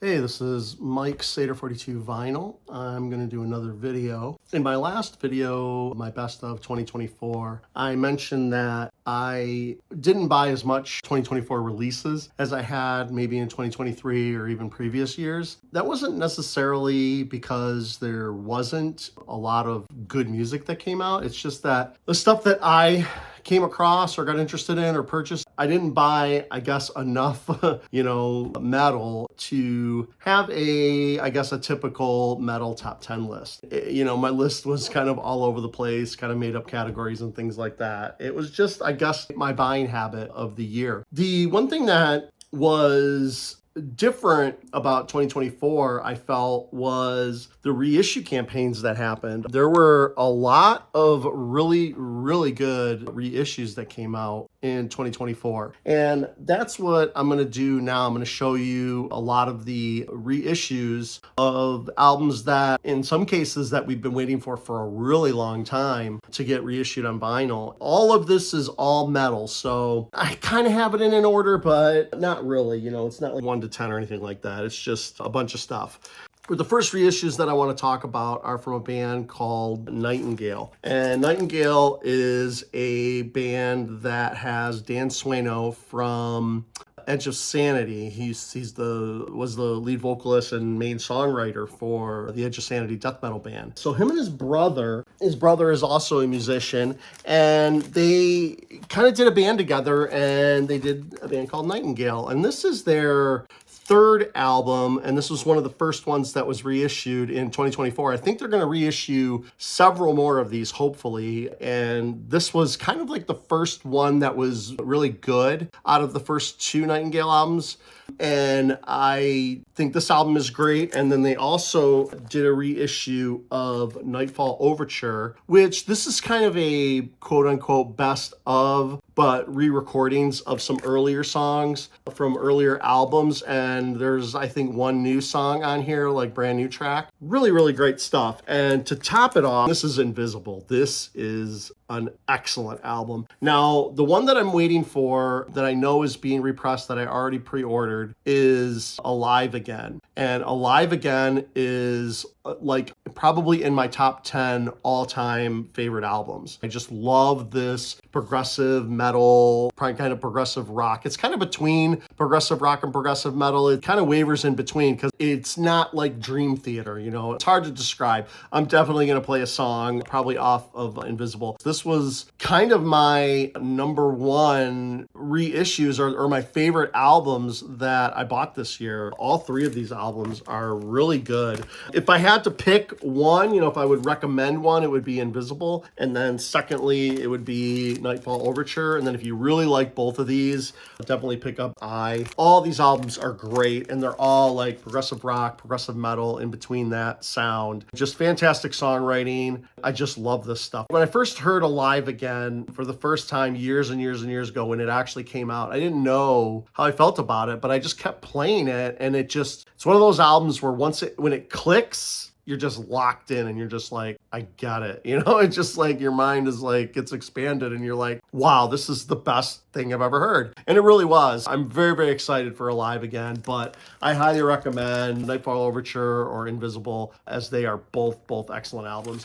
Hey, this is Mike Sater42 Vinyl. I'm going to do another video. In my last video, my best of 2024, I mentioned that I didn't buy as much 2024 releases as I had maybe in 2023 or even previous years. That wasn't necessarily because there wasn't a lot of good music that came out. It's just that the stuff that I came across or got interested in or purchased, I didn't buy, I guess, enough, metal to have a typical metal top 10 list. My list was kind of all over the place, kind of made up categories and things like that. It was just, I guess, my buying habit of the year. The one thing that was different about 2024, I felt, was the reissue campaigns that happened. There were a lot of really, really good reissues that came out in 2024. And that's what I'm going to do now. I'm going to show you a lot of the reissues of albums that, in some cases, that we've been waiting for a really long time to get reissued on vinyl. All of this is all metal, so I kind of have it in an order, but not really. It's not like 1 to 10 or anything like that. It's just a bunch of stuff. But the first reissues that I want to talk about are from a band called Nightingale. And Nightingale is a band that has Dan Sueno from Edge of Sanity. He was the lead vocalist and main songwriter for the Edge of Sanity death metal band. So him and his brother is also a musician, and they kind of did a band together, and they did a band called Nightingale. And this is their third album, and this was one of the first ones that was reissued in 2024. I think they're going to reissue several more of these, hopefully, and this was kind of like the first one that was really good out of the first two Nightingale albums, and I think this album is great. And then they also did a reissue of Nightfall Overture, which this is kind of a quote-unquote best of, but re-recordings of some earlier songs from earlier albums. And there's, I think, one new song on here, like brand new track. Really, really great stuff. And to top it off, this is Invisible. This is an excellent album. Now, the one that I'm waiting for that I know is being repressed that I already pre-ordered is Alive Again. And Alive Again is like probably in my top 10 all-time favorite albums. I just love this progressive metal, kind of progressive rock. It's kind of between progressive rock and progressive metal. It kind of wavers in between because it's not like Dream Theater, It's hard to describe. I'm definitely going to play a song probably off of Invisible. This was kind of my number one reissues or my favorite albums that I bought this year. All three of these albums are really good. If I had to pick one, if I would recommend one, it would be Invisible. And then secondly, it would be Nightfall Overture. And then if you really like both of these, definitely pick up I. All these albums are great, and they're all like progressive rock, progressive metal, in between that sound. Just fantastic songwriting. I just love this stuff. When I first heard Alive Again for the first time years and years and years ago when it actually came out, I didn't know how I felt about it, but I just kept playing it, and it's one of those albums where when it clicks, you're just locked in and you're just like, I get it. It's just like your mind is like, gets expanded and you're like, wow, this is the best thing I've ever heard. And it really was. I'm very, very excited for Alive Again, but I highly recommend Nightfall Overture or Invisible, as they are both excellent albums.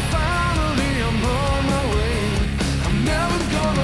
Finally, I'm on my way. I'm never gonna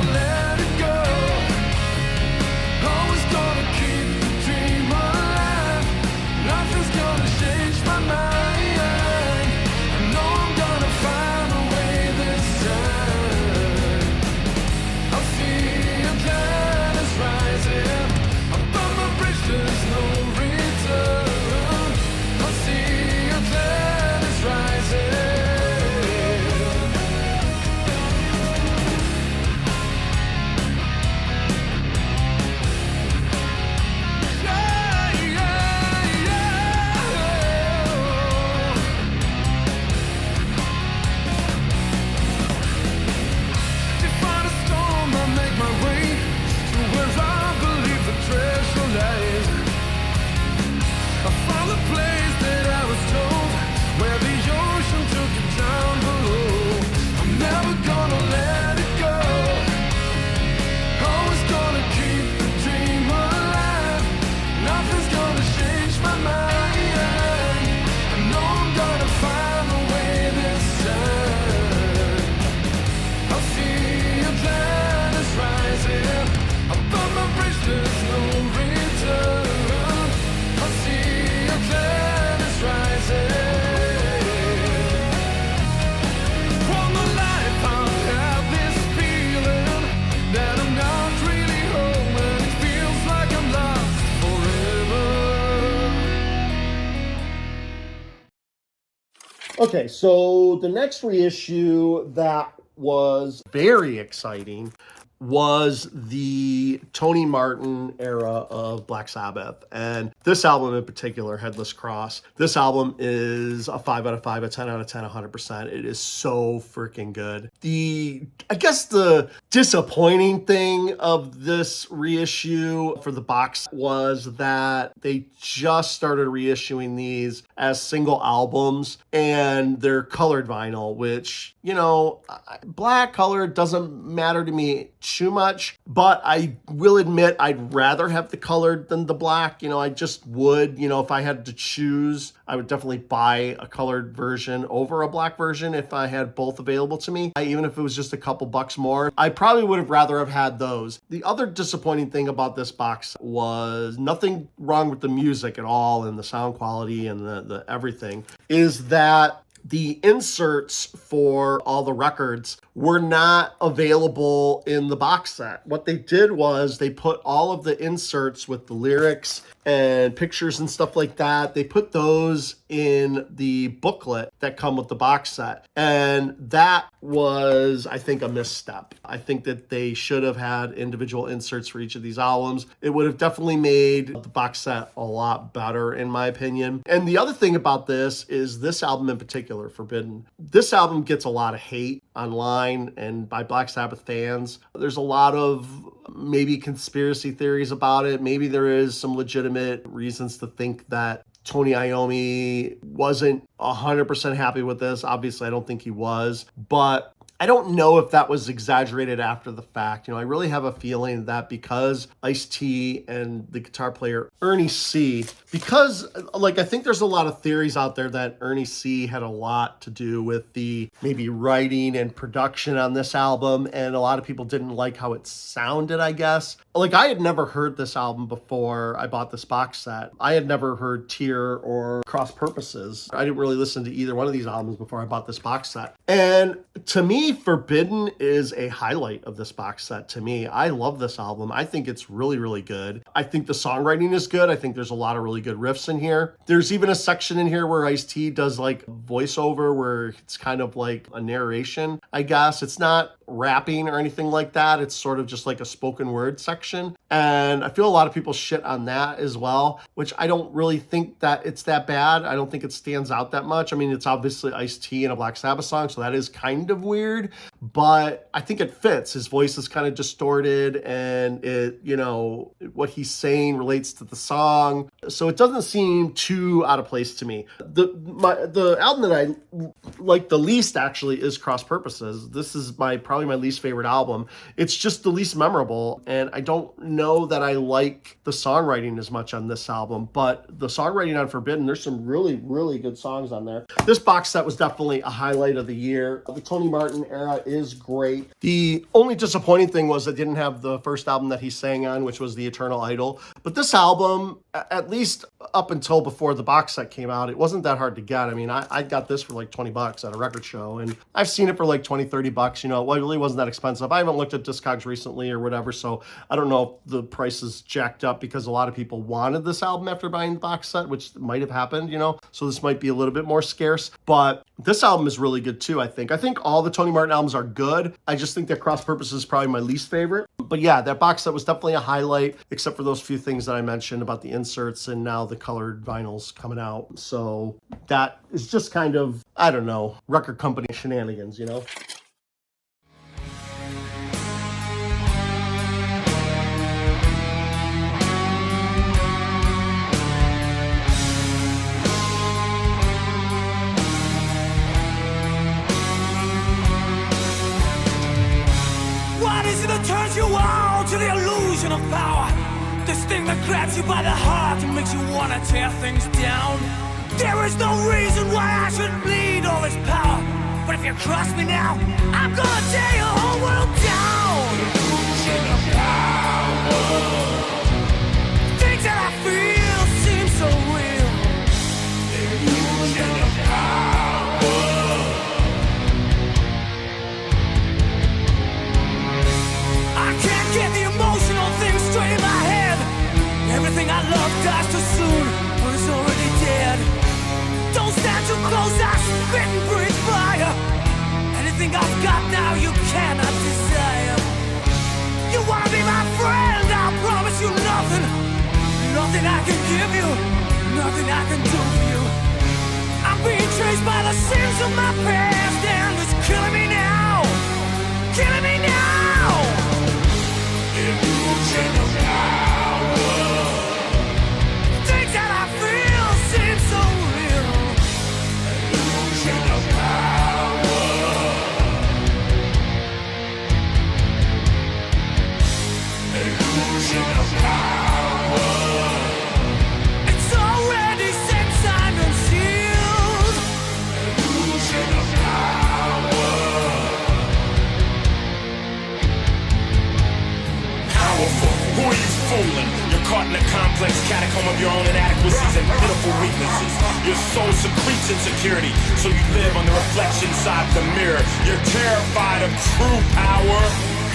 Okay, so the next reissue that was very exciting was the Tony Martin era of Black Sabbath. And this album in particular, Headless Cross, this album is a 5 out of 5, a 10 out of 10, 100%. It is so freaking good. I guess the disappointing thing of this reissue for the box was that they just started reissuing these as single albums, and they're colored vinyl, which, you know, black color doesn't matter to me too much, but I will admit I'd rather have the colored than the black. You know, I just would, you know, if I had to choose, I would definitely buy a colored version over a black version if I had both available to me. Even if it was just a couple bucks more, I probably would have rather have had those. The other disappointing thing about this box was nothing wrong with the music at all and the sound quality and the everything, is that the inserts for all the records were not available in the box set. What they did was they put all of the inserts with the lyrics and pictures and stuff like that. They put those in the booklet that come with the box set. And that was, I think, a misstep. I think that they should have had individual inserts for each of these albums. It would have definitely made the box set a lot better, in my opinion. And the other thing about this is this album in particular, Forbidden. This album gets a lot of hate online and by Black Sabbath fans. There's a lot of maybe conspiracy theories about it. Maybe there is some legitimate reasons to think that Tony Iommi wasn't 100% happy with this. Obviously, I don't think he was, but I don't know if that was exaggerated after the fact. You know, I really have a feeling that because Ice-T and the guitar player Ernie C, because like I think there's a lot of theories out there that Ernie C had a lot to do with the maybe writing and production on this album, and a lot of people didn't like how it sounded, I guess. Like I had never heard this album before I bought this box set. I had never heard Tear or Cross Purposes. I didn't really listen to either one of these albums before I bought this box set. And to me, Forbidden is a highlight of this box set to me. I love this album. I think it's really, really good. I think the songwriting is good. I think there's a lot of really good riffs in here. There's even a section in here where Ice-T does like voiceover where it's kind of like a narration, I guess. It's not rapping or anything like that. It's sort of just like a spoken word section. And I feel a lot of people shit on that as well, which I don't really think that it's that bad. I don't think it stands out that much. I mean, it's obviously Ice-T in a Black Sabbath song, so that is kind of weird, but I think it fits. His voice is kind of distorted and it, you know, what he's saying relates to the song. So it doesn't seem too out of place to me. The album that I like the least actually is Cross Purposes. This is probably my least favorite album. It's just the least memorable, and I don't know that I like the songwriting as much on this album, but the songwriting on Forbidden, there's some really, really good songs on there. This box set was definitely a highlight of the year. The Tony Martin era is great. The only disappointing thing was I didn't have the first album that he sang on, which was The Eternal Idol. But this album, at least up until before the box set came out, it wasn't that hard to get. I mean, I got this for like 20 bucks at a record show, and I've seen it for like 20, 30 bucks. You know, it really wasn't that expensive. I haven't looked at Discogs recently or whatever, so I don't know if the price is jacked up because a lot of people wanted this album after buying the box set, which might have happened, you know, so this might be a little bit more scarce. But this album is really good too, I think. I think all the Tony Martin albums are good. I just think that Cross Purposes is probably my least favorite. But yeah, that box set was definitely a highlight, except for those few things that I mentioned about the inserts and now the colored vinyls coming out. So that is just kind of, I don't know, record company shenanigans, you know? Turns you on to the illusion of power. This thing that grabs you by the heart and makes you want to tear things down. There is no reason why I should need all this power, but if you cross me now, I'm gonna tear your whole world down. Illusion of power. Things that I feel seem so real. Illusion of power. Get the emotional things straight in my head. Everything I love dies too soon, but it's already dead. Don't stand too close. nose, I spit and breathe fire. Anything I've got now you cannot desire. You wanna be my friend, I'll promise you nothing. Nothing I can give you, nothing I can do for you. I'm being chased by the sins of my past, and it's killing me now. Killing me now. Illusion of power. Things that I feel seem so real. Illusion of power. Illusion of power. It's already set, signed and sealed. Illusion of power. Powerful, who are you fooling? You're caught in a complex catacomb of your own inadequacies and pitiful weaknesses. Your soul secretes insecurity, so you live on the reflection side of the mirror. You're terrified of true power.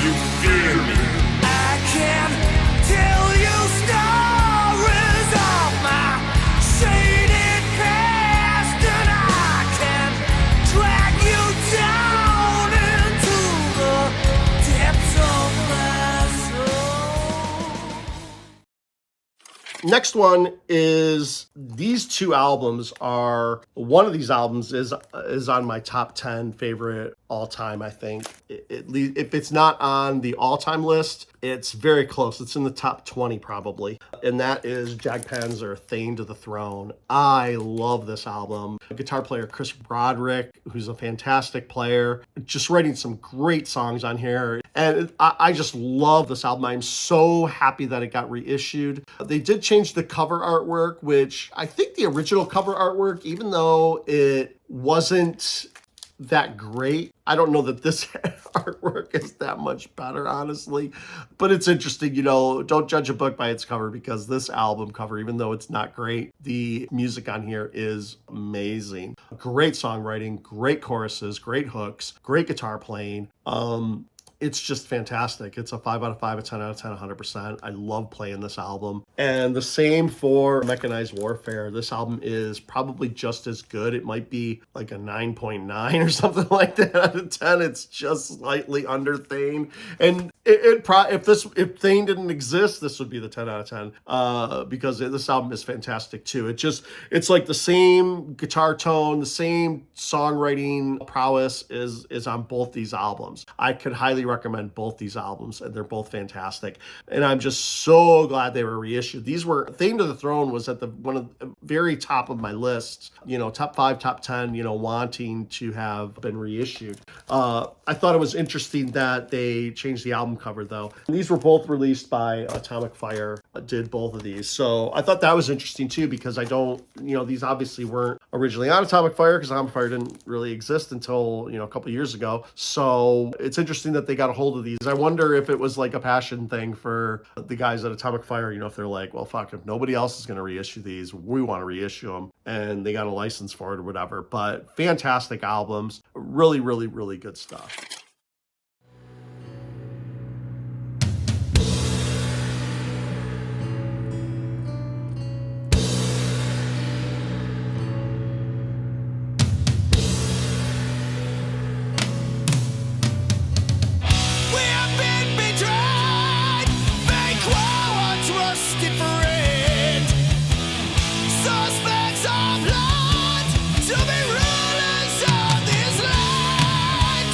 You fear me. I can tell you stories of my shaded past, and I can drag you down into the depths of my soul. Next one is these two albums are, one of these albums is on my top 10 favorite all-time, I think. If it's not on the all-time list, it's very close. It's in the top 20 probably. And that is Jag Panzer, Thane to the Throne. I love this album. Guitar player Chris Broderick, who's a fantastic player, just writing some great songs on here. And I just love this album. I'm so happy that it got reissued. They did change the cover artwork, which I think the original cover artwork, even though it wasn't that great, I don't know that this artwork is that much better, honestly. But it's interesting, you know, don't judge a book by its cover, because this album cover, even though it's not great, the music on here is amazing. Great songwriting, great choruses, great hooks, great guitar playing. It's just fantastic. It's a 5 out of 5, a 10 out of 10, 100%. I love playing this album. And the same for Mechanized Warfare. This album is probably just as good. It might be like a 9.9 or something like that out of 10. It's just slightly under Thane. And if Thane didn't exist, this would be the 10 out of 10, because this album is fantastic too. It's like the same guitar tone, the same songwriting prowess is on both these albums. I could highly recommend both these albums, and they're both fantastic. And I'm just so glad they were reissued. These were, Thane to the Throne was at one of the very top of my list, you know, top 5, top 10, you know, wanting to have been reissued. I thought it was interesting that they changed the album cover though. And these were both released by Atomic Fire, did both of these. So I thought that was interesting too, because these obviously weren't originally on Atomic Fire, because Atomic Fire didn't really exist until, you know, a couple years ago. So it's interesting that they got a hold of these. I wonder if it was like a passion thing for the guys at Atomic Fire, you know, if they're like, well, fuck, if nobody else is going to reissue these, we want to reissue them, and they got a license for it or whatever. But fantastic albums, really, really, really good stuff. Suspects of blood to be rulers of this land.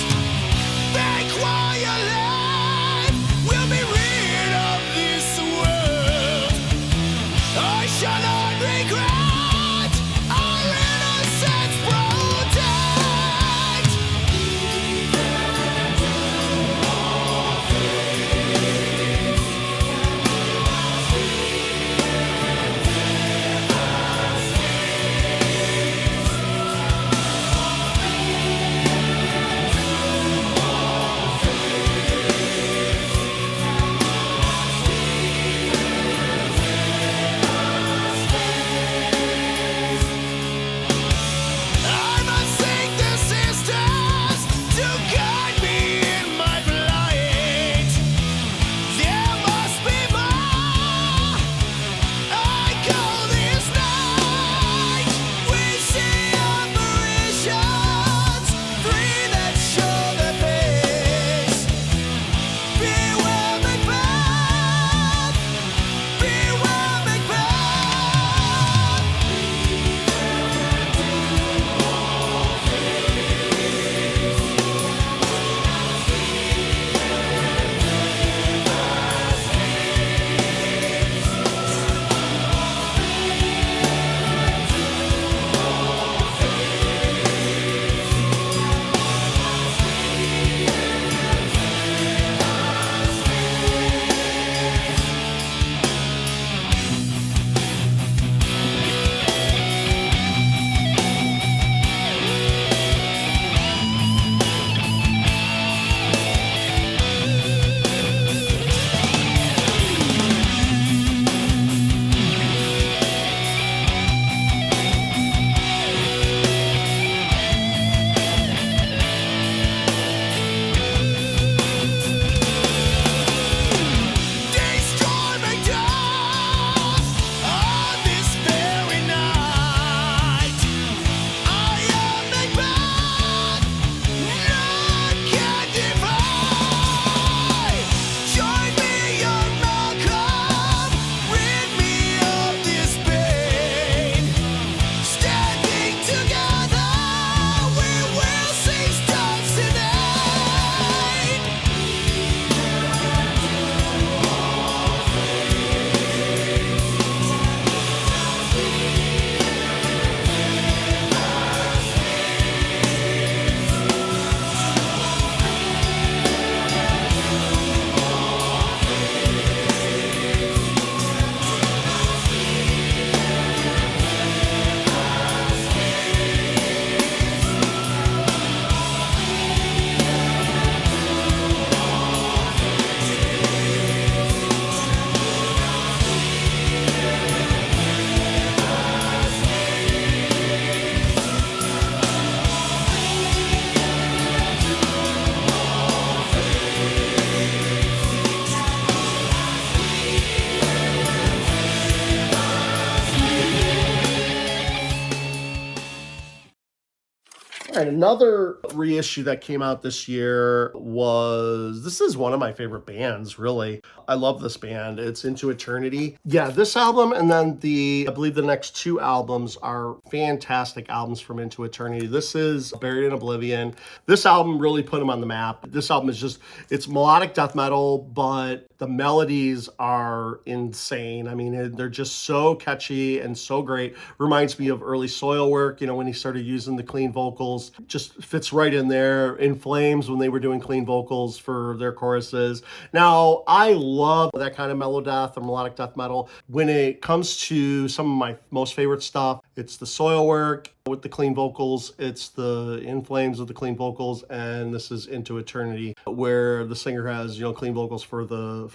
All right, another reissue that came out this year this is one of my favorite bands, really. I love this band. It's Into Eternity. Yeah, this album and then I believe the next two albums are fantastic albums from Into Eternity. This is Buried in Oblivion. This album really put them on the map. This album is it's melodic death metal, but the melodies are insane. I mean, they're just so catchy and so great. Reminds me of early Soilwork, when he started using the clean vocals. Just fits right in there. In Flames, when they were doing clean vocals for their choruses. Now, I love that kind of mellow death or melodic death metal. When it comes to some of my most favorite stuff, it's the Soilwork with the clean vocals, it's the In Flames with the clean vocals, and this is Into Eternity, where the singer has, clean vocals for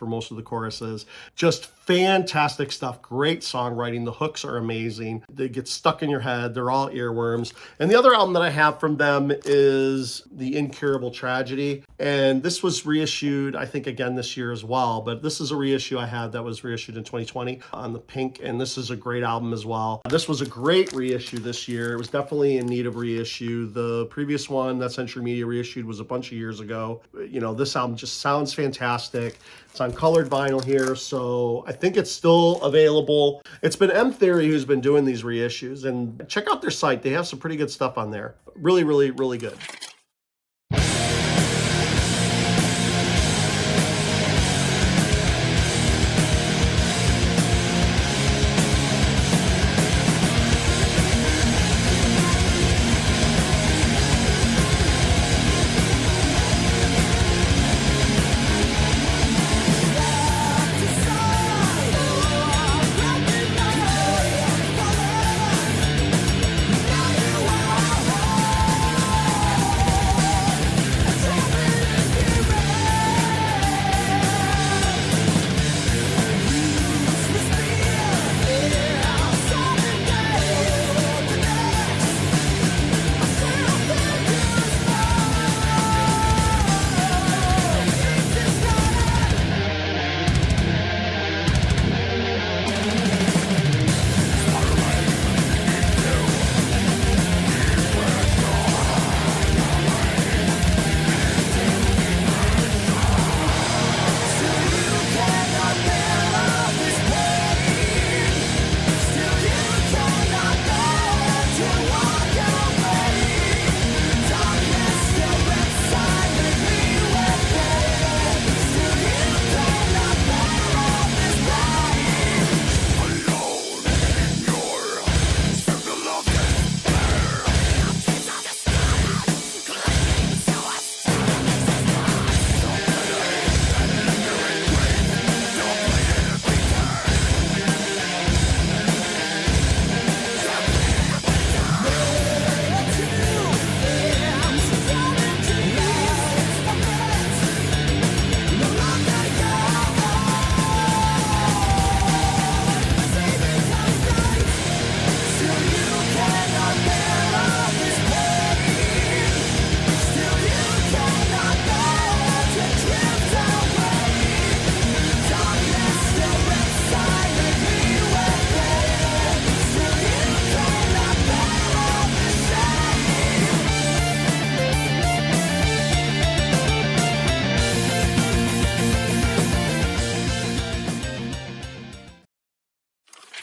most of the choruses. Just fantastic stuff. Great songwriting. The hooks are amazing. They get stuck in your head. They're all earworms. And the other album that I have from them is The Incurable Tragedy. And this was reissued, I think, again this year as well. But this is a reissue I had that was reissued in 2020 on the pink. And this is a great album as well. This was a great reissue this year. It was definitely in need of reissue. The previous one that Century Media reissued was a bunch of years ago. This album just sounds fantastic. It's on colored vinyl here, so I think it's still available. It's been M Theory who's been doing these reissues, and check out their site. They have some pretty good stuff on there. Really, really, really good.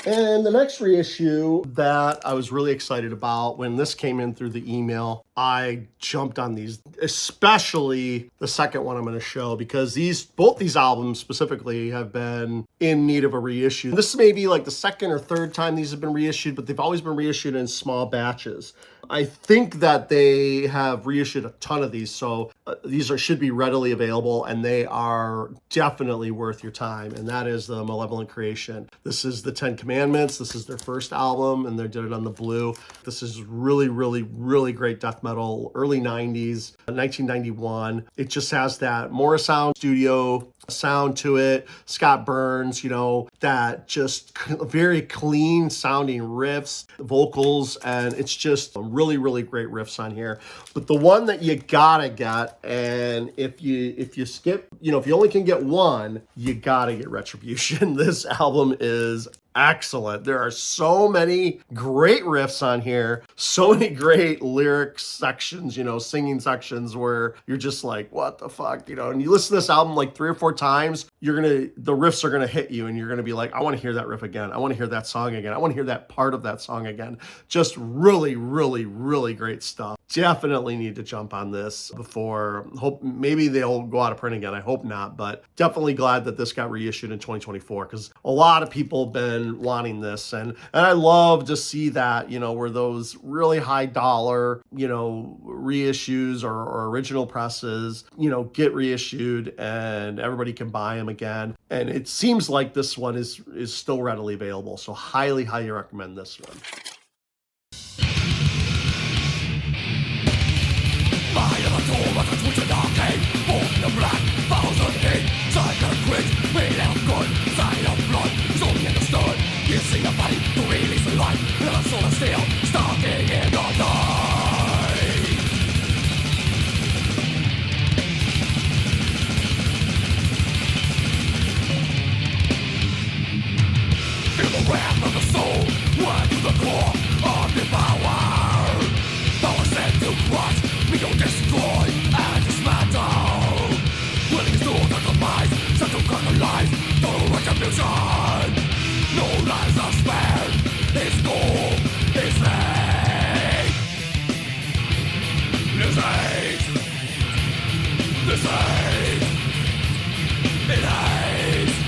And the next reissue that I was really excited about when this came in through the email, I jumped on these, especially the second one I'm going to show, because both these albums specifically have been in need of a reissue. This may be like the second or third time these have been reissued, but they've always been reissued in small batches. I think that they have reissued a ton of these, so these should be readily available, and they are definitely worth your time, and that is the Malevolent Creation. This is the 10 Commandments. This is their first album, and they did it on the blue. This is really, really, really great death metal, early 90s, 1991. It just has that Morrisound studio sound to it. Scott Burns, that just very clean sounding riffs, vocals, and it's just really, really great riffs on here. But the one that you gotta get, and if you skip, if you only can get one, you gotta get Retribution. This album is excellent. There are so many great riffs on here, so many great lyric sections, you know, singing sections where you're just like, what the fuck, you know, and you listen to this album like 3 or 4 times, the riffs are gonna hit you and you're gonna be like, I wanna hear that riff again. I wanna hear that song again. I wanna hear that part of that song again. Just really, really, really great stuff. Definitely need to jump on this before, hope maybe they'll go out of print again. I hope not, but definitely glad that this got reissued in 2024 because a lot of people have been wanting this. And I love to see that, you know, where those really high dollar, you know, reissues or original presses, you know, get reissued and everybody can buy them again. And it seems like this one is still readily available. So highly, highly recommend this one. See a body to release the life, and a soul of steel, stalking in the night. Feel the wrath of the soul, run to the core of the power. Power sent to crush, we don't destroy and dismantle. Willing is to compromise, set to conquer life, total retribution. No lives are spared. His goal is hate. This hate. This hate. It hates.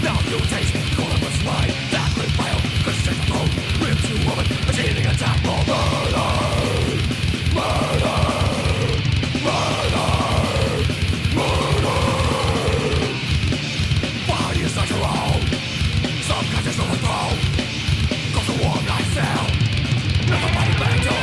Now you taste Columbus light. That with fire, Christian road. Rip to woman, achieving attack for murder. Murder. Murder. Murder. Body is not your own. Subconscious overthrow. Goes to warm night cell. Never body back to hell.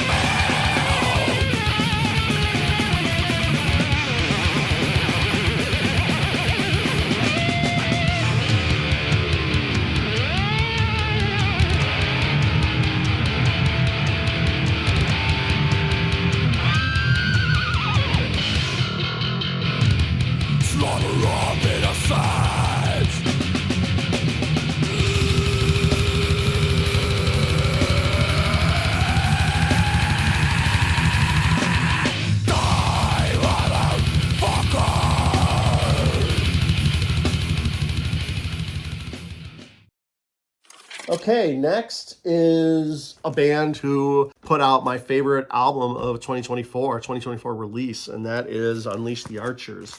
Okay, next is a band who put out my favorite album of 2024 release, and that is Unleash the Archers.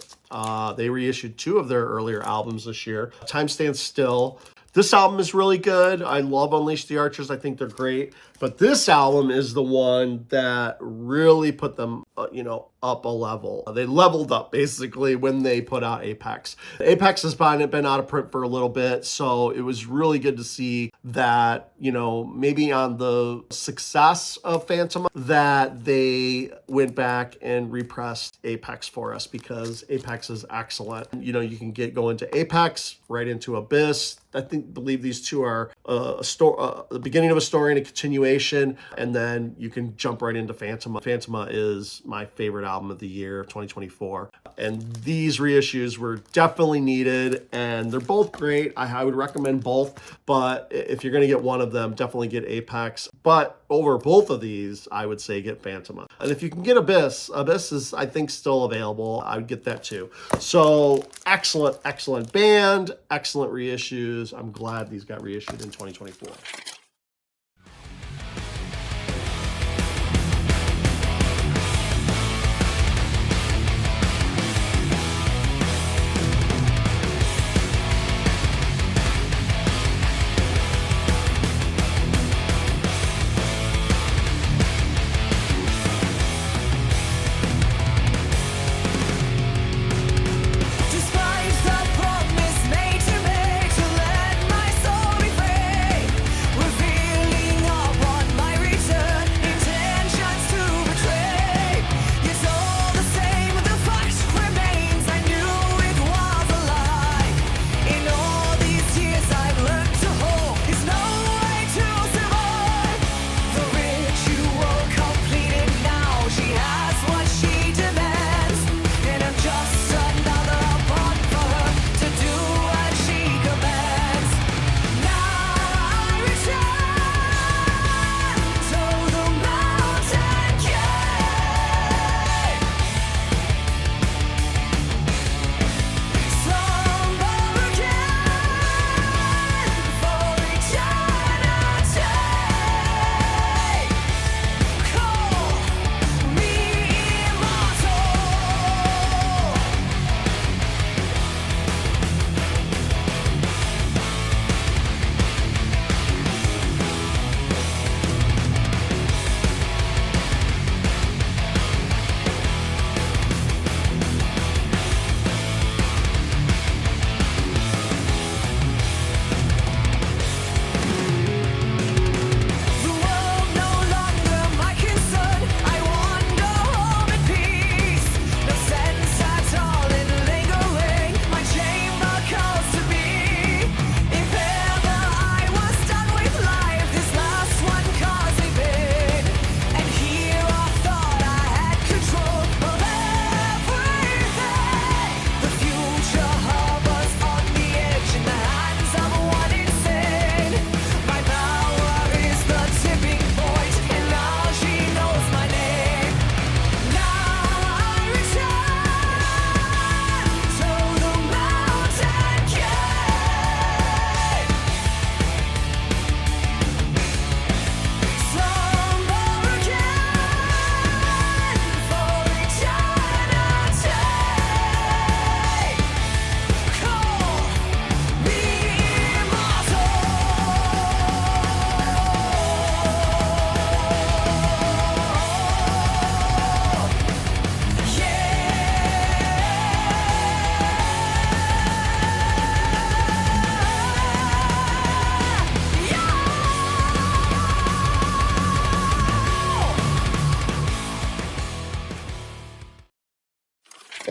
They reissued 2 of their earlier albums this year. Time Stands Still. This album is really good. I love Unleash the Archers. I think they're great. But this album is the one that really put them, you know, up a level. They leveled up, basically, when they put out Apex. Apex has been out of print for a little bit, so it was really good to see that, you know, maybe on the success of Phantom, that they went back and repressed Apex for us, because Apex is excellent. You know, you can go into Apex, right into Abyss. I believe these 2 are the beginning of a story and a continuation, and then you can jump right into Phantoma. Phantoma is my favorite album of the year of 2024, and these reissues were definitely needed, and they're both great. I would recommend both, but if you're going to get one of them, definitely get Apex. But over both of these, I would say get Phantoma. And if you can get Abyss is, I think, still available. I would get that too. So excellent band, excellent reissues. I'm glad these got reissued in 2024. Despite the promise made to me to let my soul be free,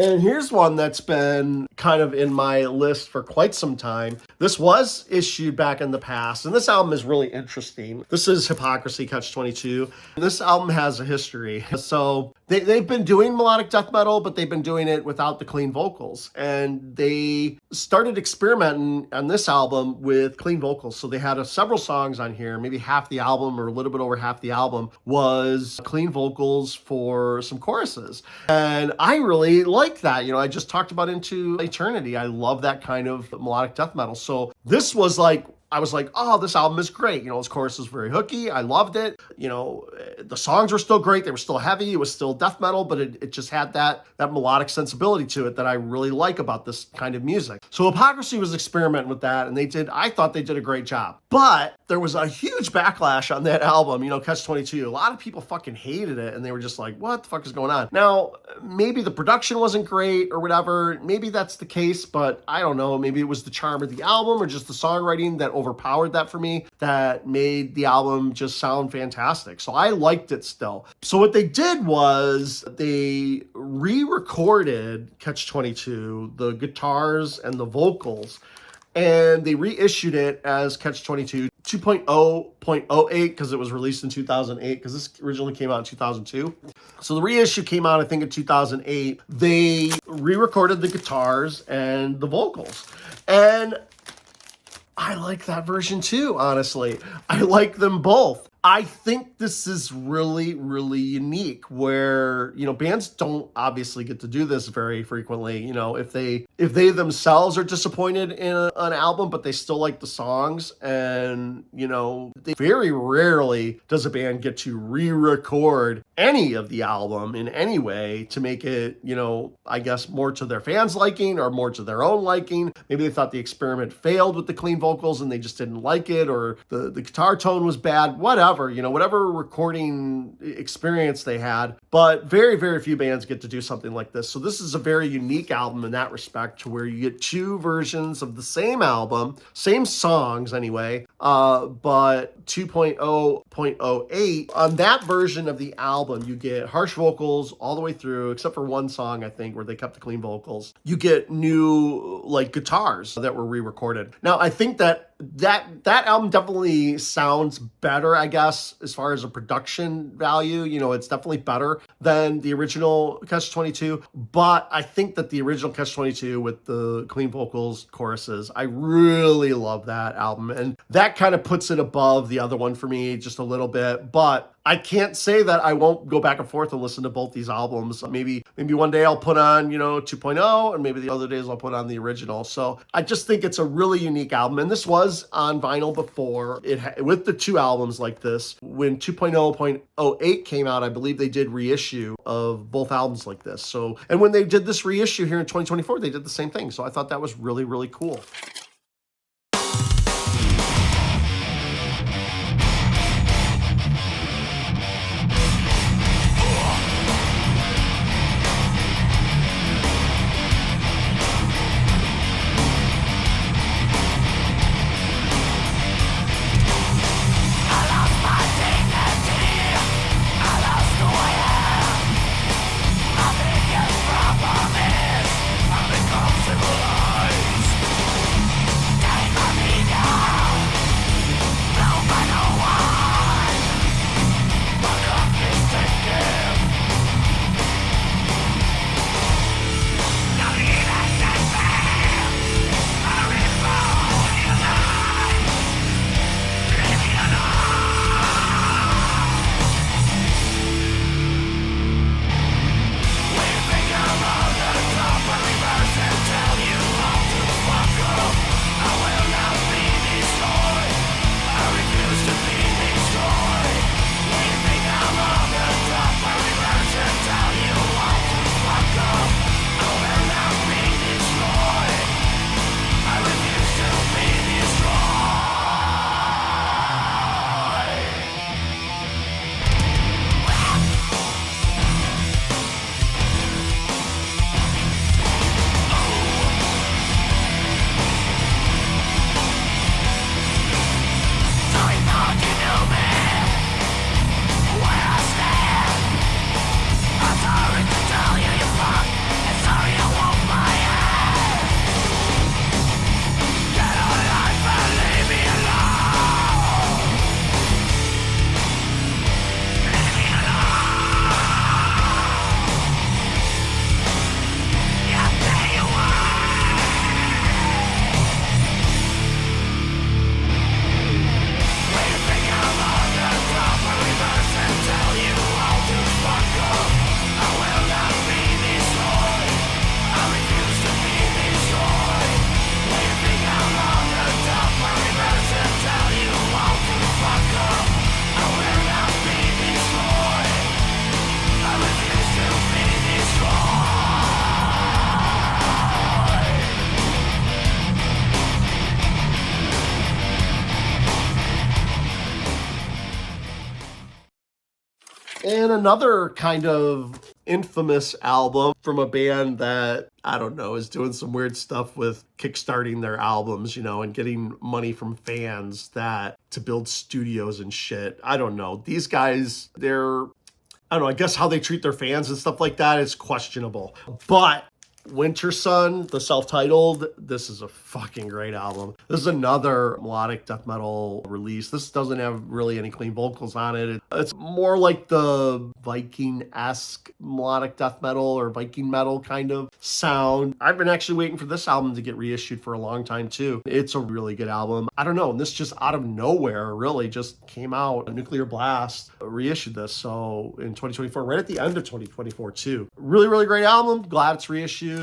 And here's one that's been kind of in my list for quite some time. This was issued back in the past, and this album is really interesting. This is Hypocrisy, Catch-22. This album has a history. So they've been doing melodic death metal, but they've been doing it without the clean vocals. And they started experimenting on this album with clean vocals. So they had several songs on here, maybe half the album or a little bit over half the album was clean vocals for some choruses. And I really like that. I just talked about Into Eternity. I love that kind of melodic death metal. So this was like, I was like, oh, this album is great. This chorus is very hooky. I loved it. The songs were still great. They were still heavy. It was still death metal, but it just had that melodic sensibility to it that I really like about this kind of music. So Hypocrisy was experimenting with that, and I thought they did a great job. But there was a huge backlash on that album, Catch-22. A lot of people fucking hated it, and they were just like, what the fuck is going on? Now, maybe the production wasn't great or whatever. Maybe that's the case, but I don't know. Maybe it was the charm of the album or just the songwriting that overpowered that for me, that made the album just sound fantastic. So I liked it still. So what they did was they re-recorded Catch-22, the guitars and the vocals, and they reissued it as Catch-22 2.0.08 because it was released in 2008, because this originally came out in 2002. So the reissue came out, I think, in 2008. They re-recorded the guitars and the vocals. And I like that version too, honestly. I like them both. I think this is really, really unique where, bands don't obviously get to do this very frequently. If they themselves are disappointed in an album, but they still like the songs, and, they very rarely does a band get to re-record any of the album in any way to make it, I guess more to their fans' liking or more to their own liking. Maybe they thought the experiment failed with the clean vocals and they just didn't like it, or the guitar tone was bad, whatever. Whatever recording experience they had. But very, very few bands get to do something like this. So this is a very unique album in that respect, to where you get two versions of the same album, same songs anyway, but 2.0.08. On that version of the album, you get harsh vocals all the way through, except for one song, I think, where they kept the clean vocals. You get new, guitars that were re-recorded. Now, I think that album definitely sounds better, I guess, as far as a production value. It's definitely better than the original Catch-22, but I think that the original Catch-22 with the clean vocals, choruses, I really love that album, and that kind of puts it above the other one for me just a little bit. But I can't say that I won't go back and forth and listen to both these albums. Maybe one day I'll put on, 2.0, and maybe the other days I'll put on the original. So I just think it's a really unique album. And this was on vinyl before. With the two albums like this, when 2.0.08 came out, I believe they did reissue of both albums like this. So, and when they did this reissue here in 2024, they did the same thing. So I thought that was really, really cool. And another kind of infamous album from a band that, I don't know, is doing some weird stuff with kickstarting their albums, you know, and getting money from fans to build studios and shit. I don't know. These guys, I don't know, I guess how they treat their fans and stuff like that is questionable. But Wintersun, the self-titled, this is a fucking great album. This is another melodic death metal release. This doesn't have really any clean vocals on it. It's more like the Viking-esque melodic death metal or Viking metal kind of sound. I've been actually waiting for this album to get reissued for a long time too. It's a really good album. I don't know, and this just out of nowhere really just came out. Nuclear Blast reissued this, so in 2024, right at the end of 2024 too. Really, really great album. Glad it's reissued.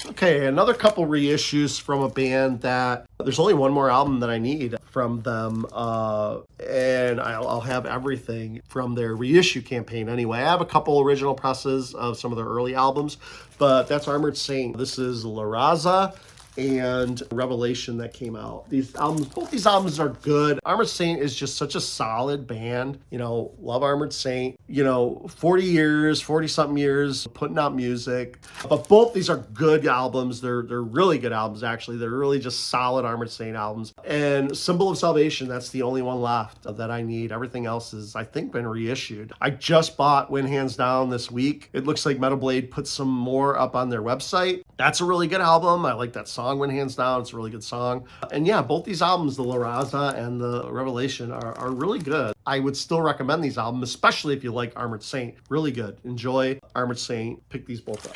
Okay, another couple reissues from a band that there's only one more album that I need from them, and I'll have everything from their reissue campaign anyway. I have a couple original presses of some of their early albums, but that's Armored Saint. This is La Raza and Revelation that came out. Both these albums are good. Armored Saint is just such a solid band. You know, love Armored Saint. You know, 40-something years putting out music. But both these are good albums. They're really good albums, actually. They're really just solid Armored Saint albums. And Symbol of Salvation, that's the only one left that I need. Everything else is, I think, been reissued. I just bought Win Hands Down this week. It looks like Metal Blade put some more up on their website. That's a really good album. I like that song, Win Hands Down. It's a really good song. And yeah, both these albums, the La Raza and the Revelation, are really good. I would still recommend these albums, especially if you like Armored Saint. Really good. Enjoy Armored Saint. Pick these both up.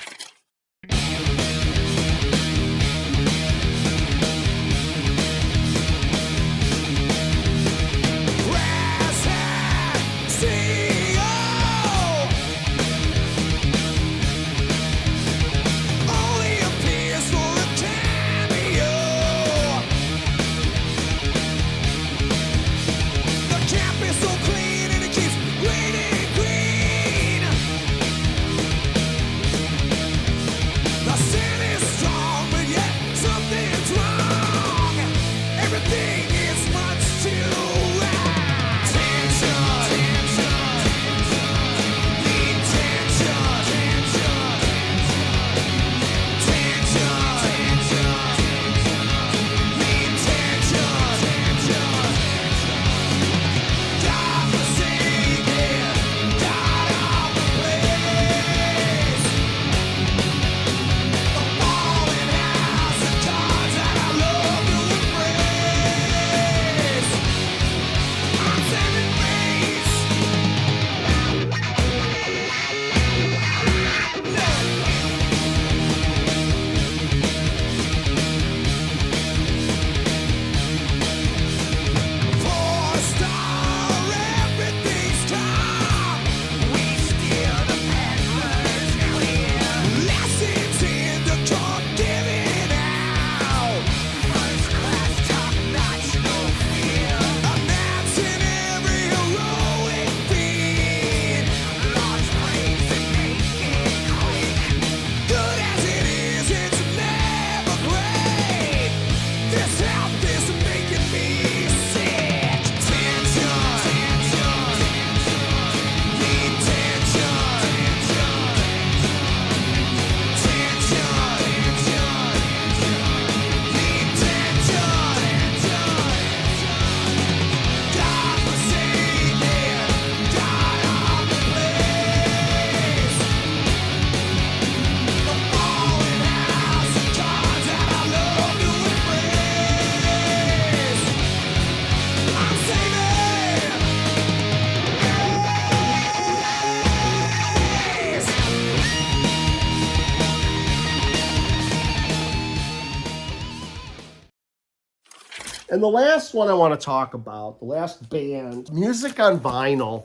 And the last one I want to talk about, the last band, Music on Vinyl,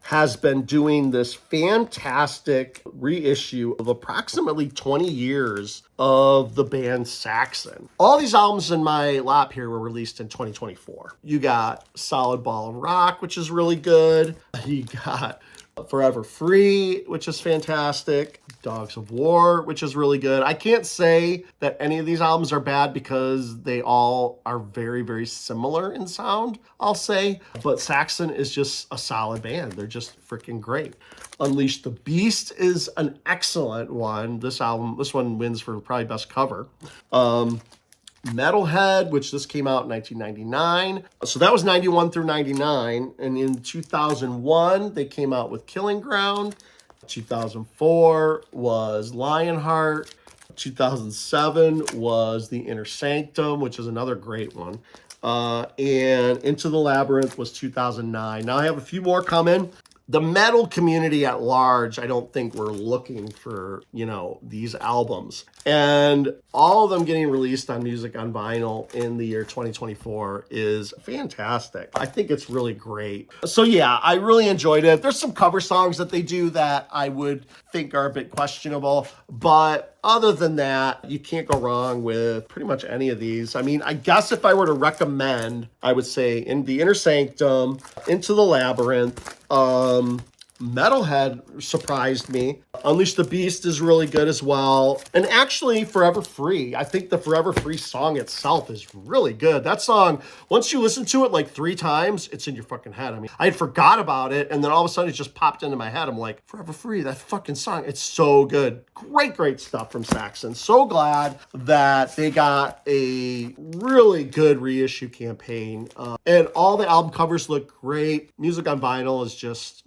has been doing this fantastic reissue of approximately 20 years of the band Saxon. All these albums in my lap here were released in 2024. You got Solid Ball of Rock, which is really good. You got Forever Free, which is fantastic. Dogs of War, which is really good. I can't say that any of these albums are bad because they all are very, very similar in sound, I'll say. But Saxon is just a solid band. They're just freaking great. Unleash the Beast is an excellent one. This one wins for probably best cover. Metalhead, which this came out in 1999. So that was 91 through 99. And in 2001, they came out with Killing Ground. 2004 was Lionheart. 2007 was The Inner Sanctum, which is another great one. And Into the Labyrinth was 2009. Now I have a few more coming. The metal community at large, I don't think we're looking for, these albums. And all of them getting released on Music on Vinyl in the year 2024 is fantastic. I think it's really great. So yeah, I really enjoyed it. There's some cover songs that they do that I would think are a bit questionable, but other than that, you can't go wrong with pretty much any of these. I mean, I guess if I were to recommend, I would say in The Inner Sanctum, Into the Labyrinth, Metalhead surprised me. Unleash the Beast is really good as well. And actually, Forever Free. I think the Forever Free song itself is really good. That song, once you listen to it like 3 times, it's in your fucking head. I mean, I had forgot about it, and then all of a sudden it just popped into my head. I'm like, Forever Free, that fucking song. It's so good. Great, great stuff from Saxon. So glad that they got a really good reissue campaign. And all the album covers look great. Music on Vinyl is just,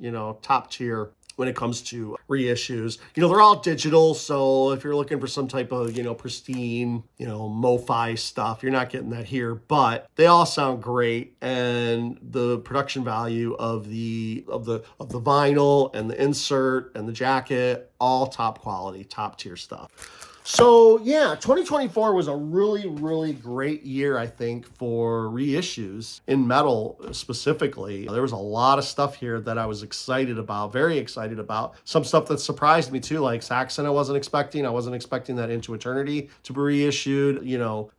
top tier when it comes to reissues. They're all digital, so if you're looking for some type of, pristine, mo-fi stuff, you're not getting that here, but they all sound great, and the production value of the vinyl and the insert and the jacket, all top quality, top tier stuff. So yeah, 2024 was a really, really great year, I think, for reissues in metal specifically. There was a lot of stuff here that I was excited about, very excited about. Some stuff that surprised me too, like Saxon I wasn't expecting. I wasn't expecting that Into Eternity to be reissued,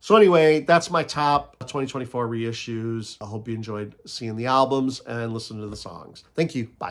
So anyway, that's my top 2024 reissues. I hope you enjoyed seeing the albums and listening to the songs. Thank you. Bye.